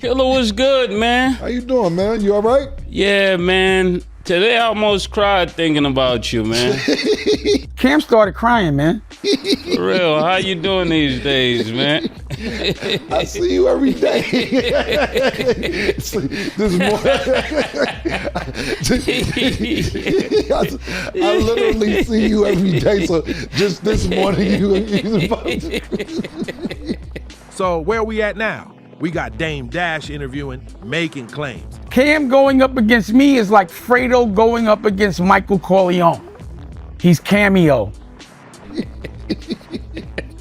Killer, what's good, man? How you doing, man? You all right? Yeah, man. Today I almost cried thinking about you, man. Cam started crying, man. For real, how you doing these days, man? I see you every day. This morning, I literally see you every day. So just this morning, you about to. So where we at now? We got Dame Dash interviewing, making claims. Cam going up against me is like Fredo going up against Michael Corleone. He's Cameo.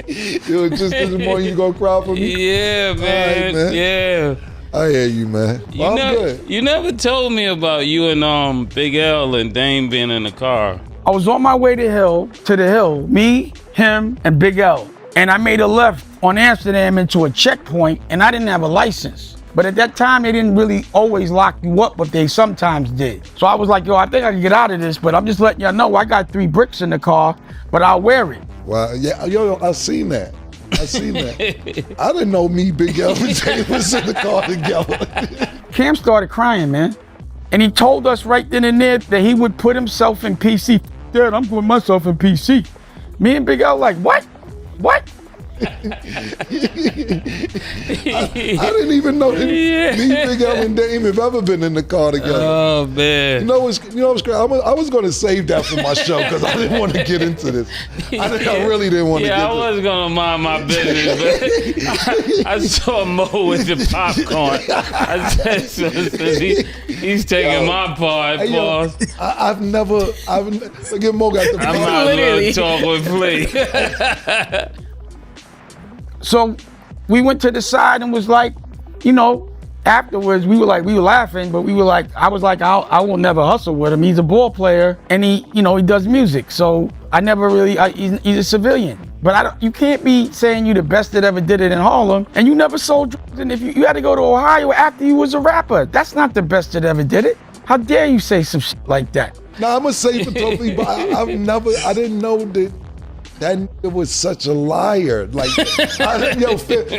Yo, just this morning you gonna cry for me? Yeah, man. Right, man. Yeah. I hear you, man. Well, I'm good. You never told me about you and Big L and Dame being in the car. I was on my way to the hill, me, him, and Big L. And I made a left on Amsterdam into a checkpoint, and I didn't have a license. But at that time, they didn't really always lock you up, but they sometimes did. So I was like, yo, I think I can get out of this, but I'm just letting y'all know I got 3 bricks in the car, but I'll wear it. Well, yeah, yo, I seen that. I didn't know me, Big L, and Dame was in the car together. Cam started crying, man. And he told us right then and there that he would put himself in PC. Dad, I'm putting myself in PC. Me and Big L like, what? What? I didn't even know that me, Big L, and Dame have ever been in the car together. Oh, man. You know what's great? I was going to save that for my show because I didn't want to get into this. I really didn't want to get into this. Yeah, I was going to mind my business, but I saw Mo with the popcorn. I said, so he's taking my part, boss. I've never, look at Mo got the I might as well talk with Flea. So we went to the side and was like, you know, afterwards we were laughing, but I was like, I will never hustle with him. He's a ball player and he does music. So I never really, he's a civilian. But you can't be saying you the best that ever did it in Harlem and you never sold drugs. And if you had to go to Ohio after you was a rapper, that's not the best that ever did it. How dare you say some shit like that? Now I'm gonna say for totally, but I didn't know that nigga was such a liar. Like,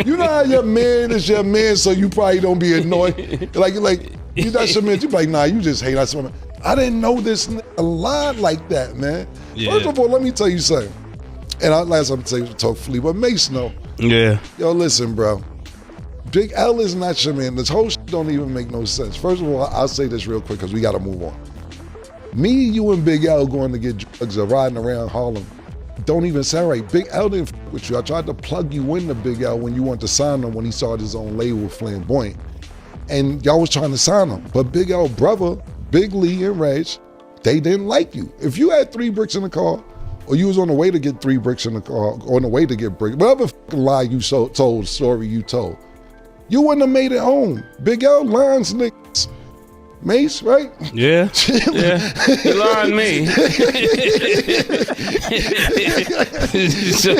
you know how your man is your man, so you probably don't be annoyed. Like that's your man. You be like, nah, you just hate us. I didn't know this nigga lied like that, man. Yeah. First of all, let me tell you something. And last time I say to talk Flea, but Mase know. Yeah. Yo, listen, bro. Big L is not your man. This whole shit don't even make no sense. First of all, I'll say this real quick because we got to move on. Me, you, and Big L going to get drugs or riding around Harlem don't even sound right. Big L didn't f with you. I tried to plug you into Big L when you wanted to sign him when he started his own label, Flamboyant. And y'all was trying to sign him. But Big L brother, Big Lee and Reg, they didn't like you. If you had 3 bricks in the car, or you was on the way to get 3 bricks in the car, or on the way to get bricks, whatever fucking lie you told, story you told, you wouldn't have made it home. Big L lines niggas. Mase, right? Yeah. Yeah. He lied me. So,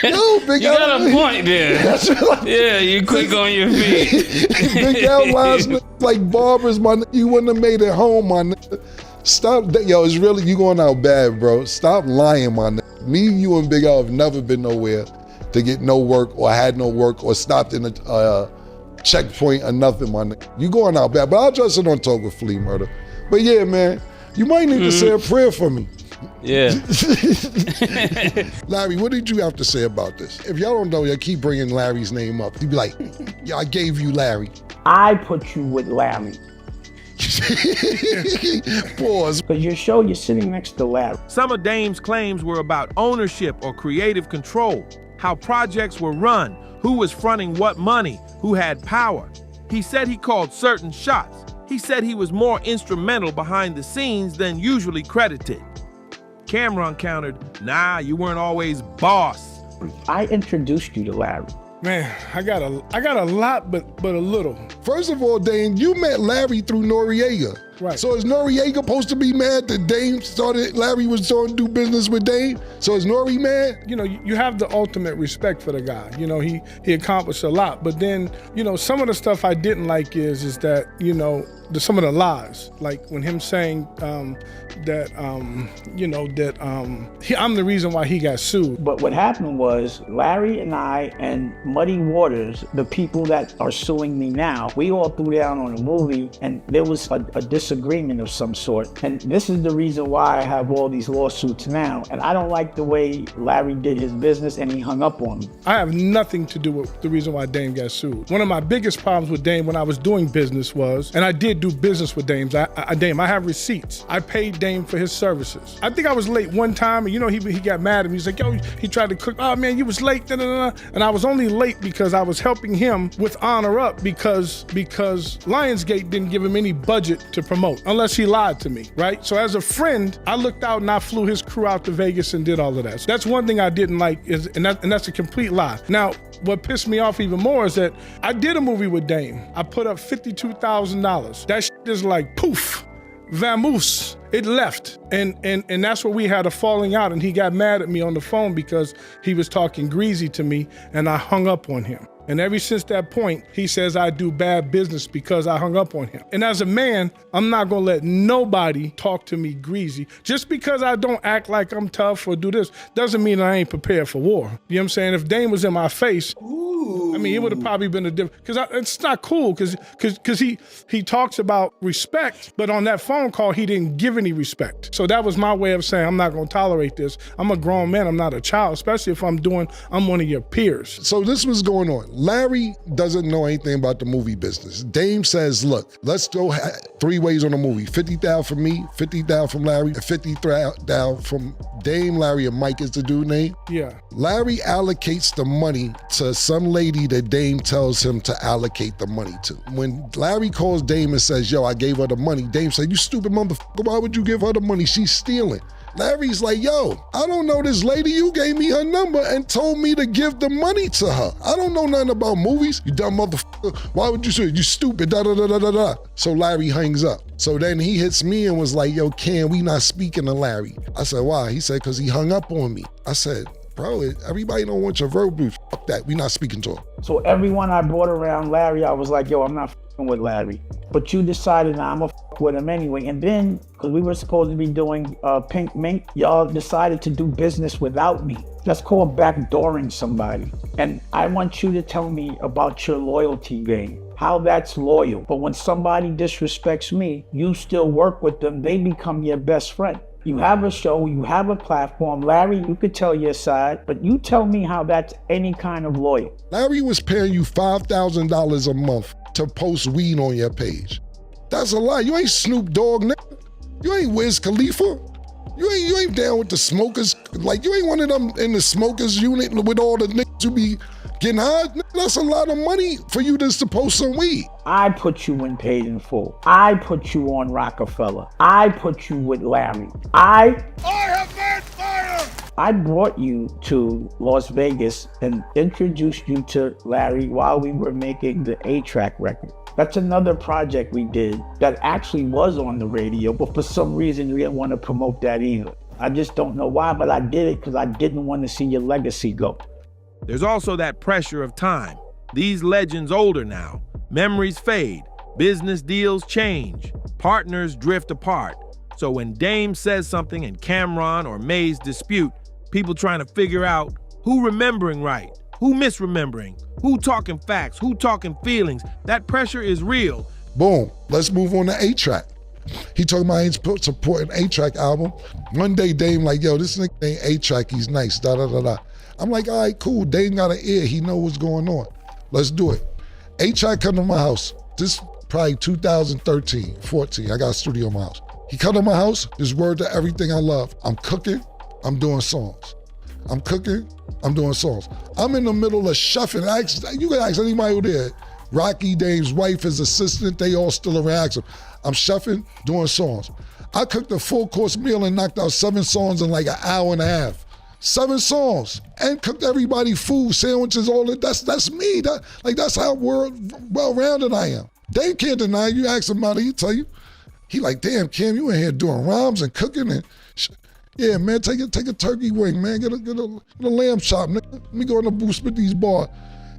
yo, Big you L, got a point there. Yeah, you quick on your feet. Big L lines like barbers, my nigga. You wouldn't have made it home, my nigga. Stop that. Yo, it's really, you going out bad, bro. Stop lying, my nigga. Me, you, and Big L have never been nowhere to get no work or had no work or stopped in a checkpoint or nothing, my nigga. You going out bad, but I'll just sit on talk with Flea Murder. But yeah, man, you might need to say a prayer for me. Yeah. Larry, what did you have to say about this? If y'all don't know, y'all keep bringing Larry's name up. He'd be like, yeah, I gave you Larry. I put you with Larry. Pause. Because you're sitting next to Larry. Some of Dame's claims were about ownership or creative control, how projects were run, who was fronting what money, who had power. He said he called certain shots. He said he was more instrumental behind the scenes than usually credited. Cam'ron countered, nah, you weren't always boss. I introduced you to Larry. Man, I got a lot, but a little. First of all, Dane, you met Larry through Noriega. Right. So is Noriega supposed to be mad that Larry was starting to do business with Dame? So is Nori mad? You know, you have the ultimate respect for the guy. You know, he accomplished a lot. But then, you know, some of the stuff I didn't like is that, you know, some of the lies, like when him saying I'm the reason why he got sued. But what happened was Larry and I and Muddy Waters, the people that are suing me now, we all threw down on a movie and there was a disagreement of some sort. And this is the reason why I have all these lawsuits now. And I don't like the way Larry did his business and he hung up on me. I have nothing to do with the reason why Dame got sued. One of my biggest problems with Dame when I was doing business was, and I did do business with Dame, I have receipts. I paid Dame for his services. I think I was late one time and, you know, he got mad at me. He's like, yo, he tried to cook, oh man, you was late, da, da, da. And I was only late because I was helping him with Honor Up because Lionsgate didn't give him any budget to promote, unless he lied to me, right? So as a friend, I looked out and I flew his crew out to Vegas and did all of that. So that's one thing I didn't like, and that's a complete lie. Now, what pissed me off even more is that I did a movie with Dame. I put up $52,000. That shit is like poof, vamoose. It left, and that's where we had a falling out, and he got mad at me on the phone because he was talking greasy to me, and I hung up on him. And ever since that point, he says I do bad business because I hung up on him. And as a man, I'm not gonna let nobody talk to me greasy. Just because I don't act like I'm tough or do this, doesn't mean I ain't prepared for war. You know what I'm saying? If Dame was in my face, I mean, it would have probably been a different, because it's not cool, because he talks about respect, but on that phone call, he didn't give any respect. So that was my way of saying, I'm not gonna tolerate this. I'm a grown man, I'm not a child, especially if I'm one of your peers. So this was going on. Larry doesn't know anything about the movie business. Dame says, look, let's go 3 ways on the movie. 50,000 from me, 50,000 from Larry, and 50,000 from Dame. Larry and Mike is the dude name. Yeah. Larry allocates the money to some lady that Dame tells him to allocate the money to. When Larry calls Dame and says, yo, I gave her the money, Dame said, you stupid motherfucker, why would you give her the money? She's stealing. Larry's like, yo, I don't know this lady. You gave me her number and told me to give the money to her. I don't know nothing about movies, you dumb motherfucker. Why would you say, you stupid, da da da da da da. So Larry hangs up. So then he hits me and was like, yo, Cam, we not speaking to Larry. I said, why? He said, because he hung up on me. I said, bro, everybody don't want your verbal. Fuck that, we not speaking to him. So everyone I brought around Larry, I was like, yo, I'm not f***ing with Larry. But you decided I'm gonna f*** with him anyway. And then, because we were supposed to be doing Pink Mink, y'all decided to do business without me. That's called backdooring somebody. And I want you to tell me about your loyalty game, how that's loyal. But when somebody disrespects me, you still work with them, they become your best friend. You have a show, you have a platform. Larry, you could tell your side, but you tell me how that's any kind of loyal. Larry was paying you $5,000 a month to post weed on your page. That's a lie. You ain't Snoop Dogg, nigga. You ain't Wiz Khalifa. You ain't down with the smokers. Like, you ain't one of them in the smokers unit with all the niggas who be getting high. That's a lot of money for you just to post some weed. I put you in Paid in Full. I put you on Roc-A-Fella. I put you with Larry. I have made fire! I brought you to Las Vegas and introduced you to Larry while we were making the A-Trak record. That's another project we did that actually was on the radio, but for some reason we didn't want to promote that either. I just don't know why, but I did it because I didn't want to see your legacy go. There's also that pressure of time. These legends older now. Memories fade. Business deals change. Partners drift apart. So when Dame says something and Cam'ron or Mase dispute, people trying to figure out who remembering right, who misremembering, who talking facts, who talking feelings. That pressure is real. Boom, let's move on to A-Trak. He talking about he ain't supporting A-Trak album. One day Dame like, yo, this nigga ain't A-Trak, he's nice, da da da da. I'm like, all right, cool, Dame got an ear, he know what's going on. Let's do it. A-Trak come to my house. This probably 2013, 14, I got a studio in my house. He come to my house, this word to everything I love. I'm cooking, I'm doing songs. I'm cooking, I'm doing songs. I'm in the middle of shuffling. You can ask anybody who there. Rocky, Dame's wife, his assistant, they all still around. Ask him. I'm shuffling, doing songs. I cooked a full course meal and knocked out 7 songs in like an hour and a half. 7 songs, and cooked everybody food, sandwiches, all that. That's me. That's how well-rounded I am. Dame can't deny. You ask him about it, he'll tell you. He like, damn, Cam, you in here doing rhymes and cooking and yeah, man, take a turkey wing, man. Get a lamb chop, nigga. Let me go in the booth, spit these bars.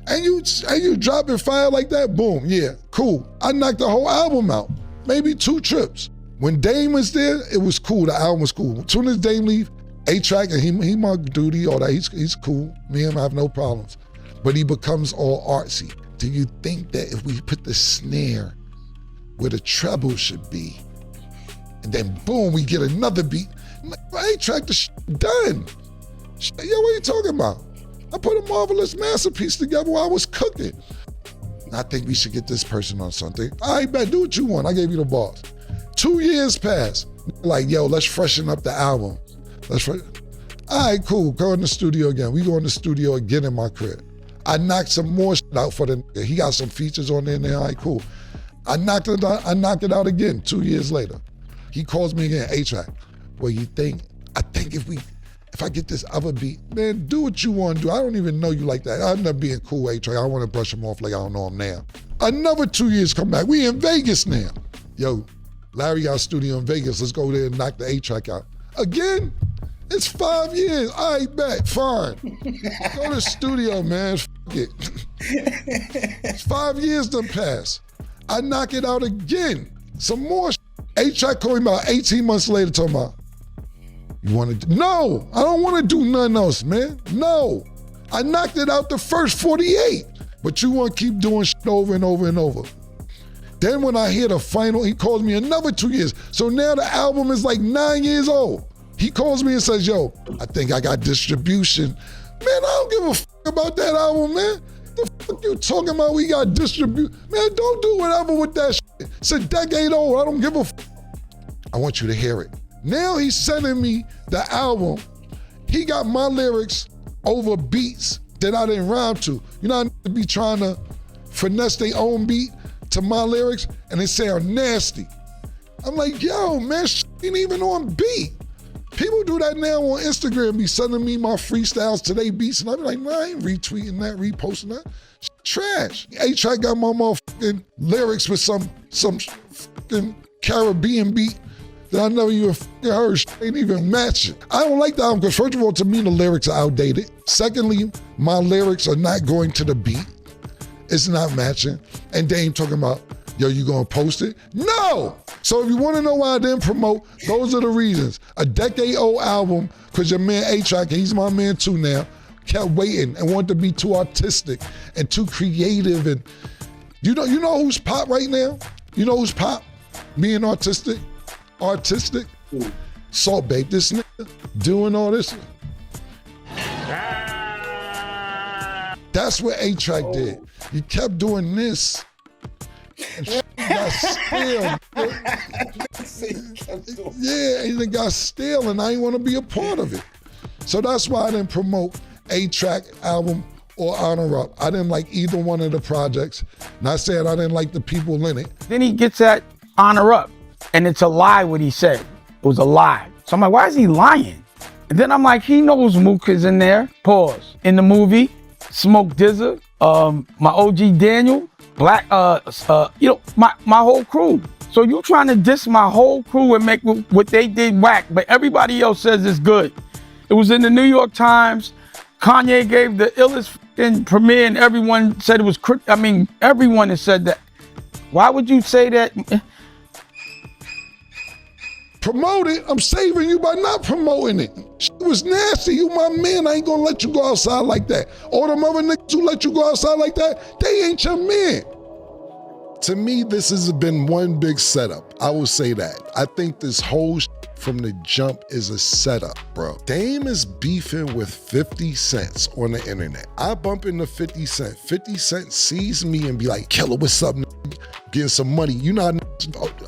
And you dropping fire like that, boom, yeah, cool. I knocked the whole album out, maybe 2 trips. When Dame was there, it was cool, the album was cool. As soon as Dame leave, A-Trak, and he my duty, all that, he's cool. Me and him, I have no problems. But he becomes all artsy. Do you think that if we put the snare where the treble should be, and then boom, we get another beat, A-Trak, the done. Yo, what are you talking about? I put a marvelous masterpiece together while I was cooking. I think we should get this person on something. All right, bet, do what you want. I gave you the boss. 2 years passed. Like, yo, let's freshen up the album. All right, cool, go in the studio again. We go in the studio again in my crib. I knocked some more shit out for the nigga. He got some features on there now, all right, cool. I knocked it out again 2 years later. He calls me again, A-Trak. Well, I think if I get this other beat, man, do what you want to do. I don't even know you like that. I'm not being cool, A-Trak. I don't want to brush him off like I don't know him now. Another 2 years come back. We in Vegas now. Yo, Larry got a studio in Vegas. Let's go there and knock the A-Trak out. Again? It's 5 years. All right, bet, fine. Go to the studio, man. F it. It's 5 years done pass. I knock it out again. Some more A-Trak called me about 18 months later talking about, you want to do? No, I don't want to do nothing else, man. No. I knocked it out the first 48, but you want to keep doing shit over and over and over. Then when I hear the final, he calls me another 2 years. So now the album is like 9 years old. He calls me and says, yo, I think I got distribution. Man, I don't give a f about that album, man. The fuck you talking about we got distribution? Man, don't do whatever with that shit. It's a decade old, I don't give a f. I want you to hear it. Now he's sending me the album. He got my lyrics over beats that I didn't rhyme to. You know, I be trying to finesse their own beat to my lyrics and they sound nasty. I'm like, yo, man, shit ain't even on beat. People do that now on Instagram, be sending me my freestyles to their beats, and I be like, nah, I ain't retweeting that, reposting that. Trash. A-Trak got my motherfucking lyrics with some fucking Caribbean beat that I never even fucking heard. Ain't even matching. I don't like the album because first of all, to me, the lyrics are outdated. Secondly, my lyrics are not going to the beat. It's not matching. And they ain't talking about, yo, you gonna post it? No! So if you wanna know why I didn't promote, those are the reasons. A decade-old album, because your man A-Trak, and he's my man too now, kept waiting and wanted to be too artistic and too creative. And you know who's pop right now? You know who's pop? Being artistic? Salt Bae, this nigga doing all this. That's what A-Trak did. He kept doing this. And got stale. Yeah, and it got stale and I didn't want to be a part of it. So that's why I didn't promote A-Trak album or Honor Up. I didn't like either one of the projects. Not saying I didn't like the people in it. Then he gets at Honor Up and it's a lie what he said. It was a lie. So I'm like, why is he lying? And then I'm like, he knows Mook is in there. Pause. In the movie, Smoke Dizza, my OG Daniel, Black, you know, my whole crew. So you trying to diss my whole crew and make what they did whack, but everybody else says it's good. It was in the New York Times. Kanye gave the illest premiere and everyone said it was, everyone has said that. Why would you say that? Promote it, I'm saving you by not promoting it. Shit was nasty, you my man, I ain't gonna let you go outside like that. All them other niggas who let you go outside like that, they ain't your man. To me, this has been one big setup, I will say that. I think this whole from the jump is a setup, bro. Dame is beefing with 50 Cent on the internet. I bump into 50 Cent. 50 Cent sees me and be like, Killer, what's up, nigga? Getting some money. You know,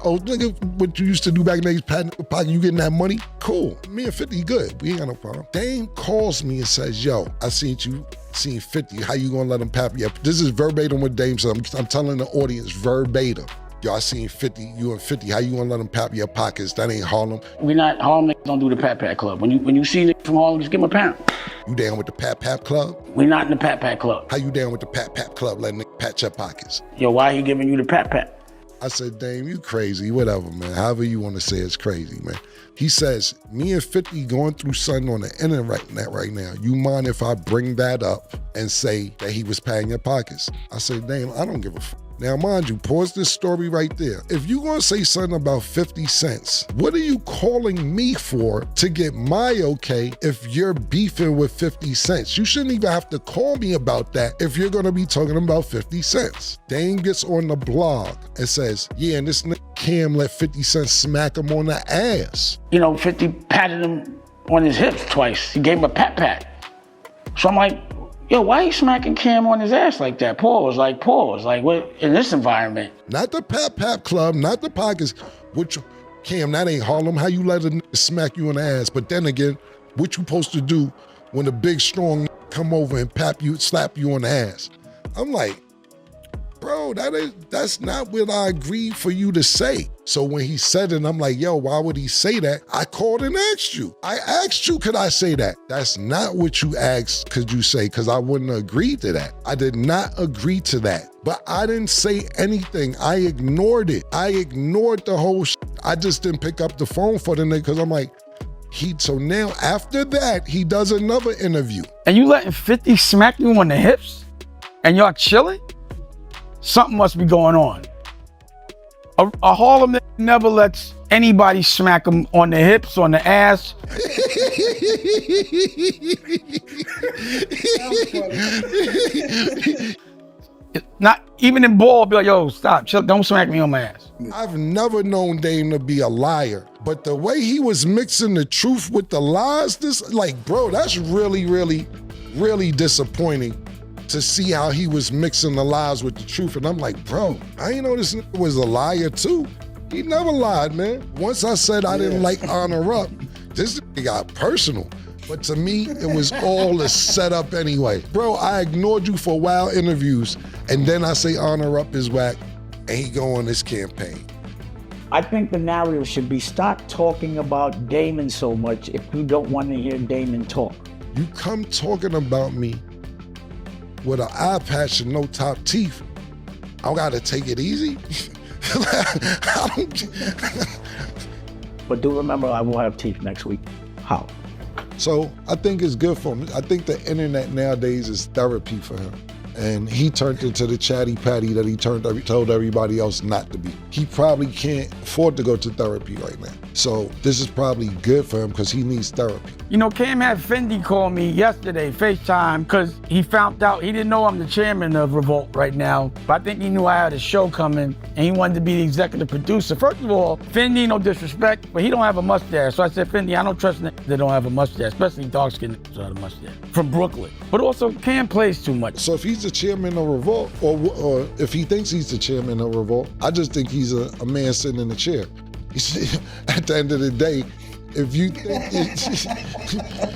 oh, nigga, what you used to do back in the days, pocket, you getting that money? Cool. Me and 50 good. We ain't got no problem. Dame calls me and says, yo, I seen 50. How you gonna let him pap you up? This is verbatim what Dame said. I'm telling the audience verbatim. Yo, I seen 50, you and 50. How you gonna let them pap your pockets? That ain't Harlem. Harlem niggas don't do the Pat Pat Club. When you see niggas from Harlem, just give them a pound. You down with the Pat Pat Club? We not in the Pat Pat Club. How you down with the Pat Pat Club letting niggas pat your pockets? Yo, why he giving you the Pat Pat? I said, Dame, you crazy, whatever, man. However you want to say it's crazy, man. He says, me and 50 going through something on the internet right now. You mind if I bring that up and say that he was padding your pockets? I said, Dame, I don't give a fuck. Now, mind you, pause this story right there. If you gonna say something about 50 cents, what are you calling me for to get my okay if you're beefing with 50 cents? You shouldn't even have to call me about that if you're gonna be talking about 50 cents. Dame gets on the blog and says, yeah, and this nigga Cam let 50 Cent smack him on the ass. 50 patted him on his hips twice. He gave him a pat. So I'm like, yo, why you smacking Cam on his ass like that? Pause, what, in this environment? Not the Pap Club, not the pockets. Which, Cam, that ain't Harlem. How you let a nigga smack you on the ass? But then again, what you supposed to do when a big, strong come over and slap you on the ass? I'm like, bro, that's not what I agreed for you to say. So when he said it, I'm like, yo, why would he say that? I called and asked you. I asked you, could I say that? That's not what you asked, could you say, because I wouldn't agree to that. I did not agree to that. But I didn't say anything. I ignored it. I ignored the whole shit. I just didn't pick up the phone for the nigga because I'm like, so now after that, he does another interview. And you letting 50 smack you on the hips? And y'all chilling? Something must be going on. A Harlem nigga never lets anybody smack him on the hips, on the ass. Not even in ball, be like, yo, stop, chill, don't smack me on my ass. I've never known Dame to be a liar, but the way he was mixing the truth with the lies, bro, that's really, really, really disappointing to see how he was mixing the lies with the truth. And I'm like, bro, I ain't know this nigga was a liar too. He never lied, man. Once I said I didn't like Honor Up, this nigga got personal. But to me, it was all a setup anyway. Bro, I ignored you for wild interviews, and then I say Honor Up is whack, and he go on this campaign. I think the narrative should be stop talking about Damon so much if you don't want to hear Damon talk. You come talking about me with an eye patch and no top teeth, I gotta take it easy? But do remember, I will have teeth next week. How? So I think it's good for him. I think the internet nowadays is therapy for him. And he turned into the chatty patty that he told everybody else not to be. He probably can't afford to go to therapy right now. So this is probably good for him because he needs therapy. Cam had Fendi call me yesterday, FaceTime, because he found out, he didn't know I'm the chairman of Revolt right now, but I think he knew I had a show coming and he wanted to be the executive producer. First of all, Fendi, no disrespect, but he don't have a mustache. So I said, Fendi, I don't trust niggas that don't have a mustache, especially dark-skinned niggas without a mustache. From Brooklyn. But also, Cam plays too much. So if he's the chairman of Revolt, or if he thinks he's the chairman of Revolt, I just think he's a man sitting in a chair. At the end of the day, if you think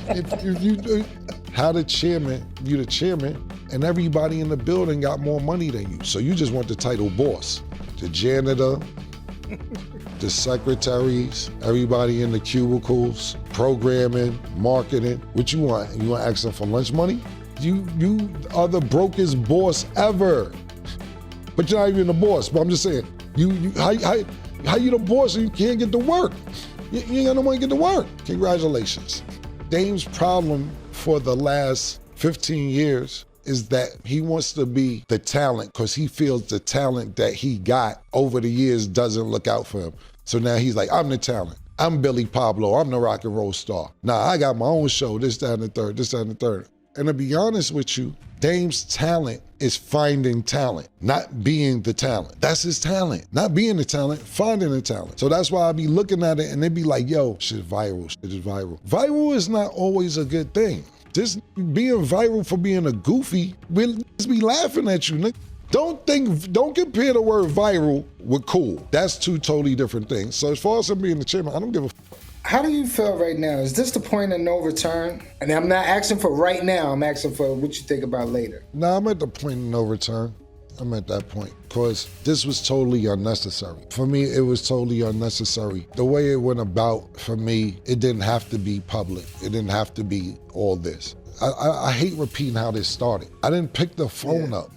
if you how the chairman, you the chairman, and everybody in the building got more money than you, so you just want the title boss. The janitor, the secretaries, everybody in the cubicles, programming, marketing. What you want? You want to ask them for lunch money? You are the brokest boss ever. But you're not even the boss. But I'm just saying, how you the boss and you can't get to work? You ain't got no money to get to work. Congratulations. Dame's problem for the last 15 years is that he wants to be the talent because he feels the talent that he got over the years doesn't look out for him. So now he's like, I'm the talent. I'm Billy Pablo. I'm the rock and roll star. Nah, I got my own show, this, that, and the third, this, that, and the third. And to be honest with you, Dame's talent is finding talent, not being the talent. That's his talent. Not being the talent, finding the talent. So that's why I be looking at it and they be like, yo, shit viral, shit is viral. Viral is not always a good thing. Just being viral for being a goofy, we'll just be laughing at you, nigga. Don't compare the word viral with cool. That's two totally different things. So as far as him being the chairman, I don't give a How do you feel right now? Is this the point of no return? And I'm not asking for right now, I'm asking for what you think about later. Nah, I'm at the point of no return. I'm at that point because this was totally unnecessary. For me, it was totally unnecessary. The way it went about, for me, it didn't have to be public. It didn't have to be all this. I hate repeating how this started. I didn't pick the phone up.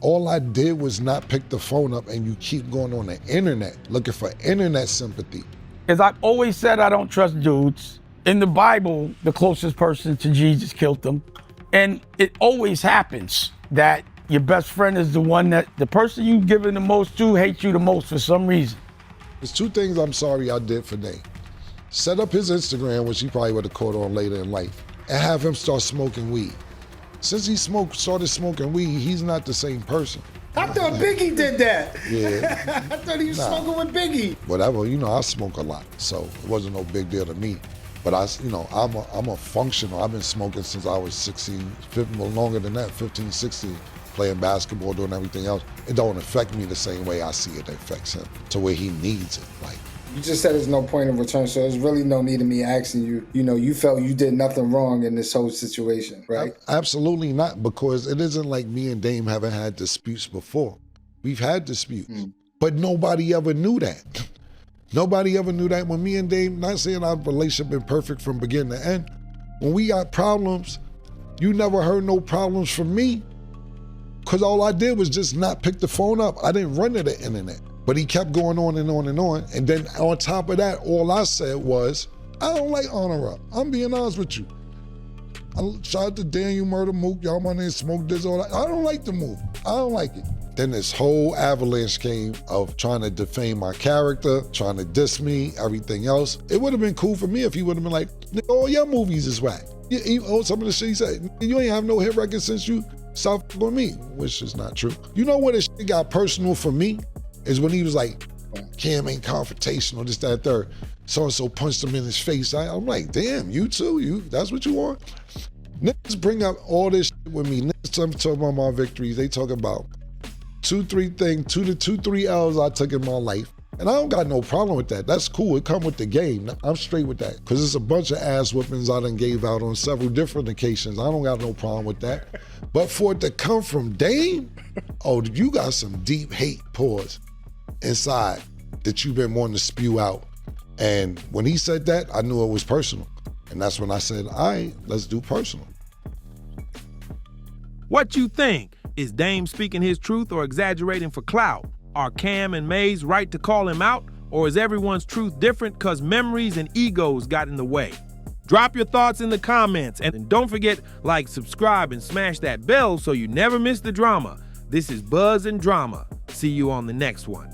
All I did was not pick the phone up, and you keep going on the internet looking for internet sympathy. As I've always said, I don't trust dudes. In the Bible, the closest person to Jesus killed them. And it always happens that your best friend is the person you've given the most to hates you the most for some reason. There's two things I'm sorry I did for Dame. Set up his Instagram, which he probably would have caught on later in life, and have him start smoking weed. Since he started smoking weed, he's not the same person. I thought Biggie did that. Yeah. I thought he was smoking with Biggie. Whatever, I smoke a lot, so it wasn't no big deal to me. But I'm a functional. I've been smoking since I was 16, 15, well, longer than that, 15, 16, playing basketball, doing everything else. It don't affect me the same way I see it affects him, to where he needs it. Like, you just said there's no point of return, so there's really no need of me asking you. You felt you did nothing wrong in this whole situation, right? Absolutely not, because it isn't like me and Dame haven't had disputes before. We've had disputes, but nobody ever knew that. Nobody ever knew that. When me and Dame, not saying our relationship been perfect from beginning to end, when we got problems, you never heard no problems from me, because all I did was just not pick the phone up. I didn't run to the internet. But he kept going on and on and on. And then on top of that, all I said was, I don't like Honor Up. I'm being honest with you. Shout out to Daniel Murder Mook, y'all my name Smoke this, all that. I don't like the move. I don't like it. Then this whole avalanche came of trying to defame my character, trying to diss me, everything else. It would have been cool for me if he would have been like, all your movies is whack. Some of the shit he said, you ain't have no hit record since you stopped with me, which is not true. You know where this shit got personal for me? Is when he was like, Cam ain't confrontational, this, that, third. So-and-so punched him in his face. I'm like, damn, you too? That's what you want? Niggas bring up all this shit with me. Niggas talk about my victories. They talk about 2-3 L's I took in my life. And I don't got no problem with that. That's cool, it come with the game. I'm straight with that. Cause it's a bunch of ass whoopings I done gave out on several different occasions. I don't got no problem with that. But for it to come from Dame, oh, you got some deep hate, pause, inside that you've been wanting to spew out. And when he said that, I knew it was personal. And that's when I said, all right, let's do personal. What you think? Is Dame speaking his truth or exaggerating for clout? Are Cam and Mase right to call him out? Or is everyone's truth different because memories and egos got in the way? Drop your thoughts in the comments, and don't forget, like, subscribe, and smash that bell so you never miss the drama. This is Buzz and Drama. See you on the next one.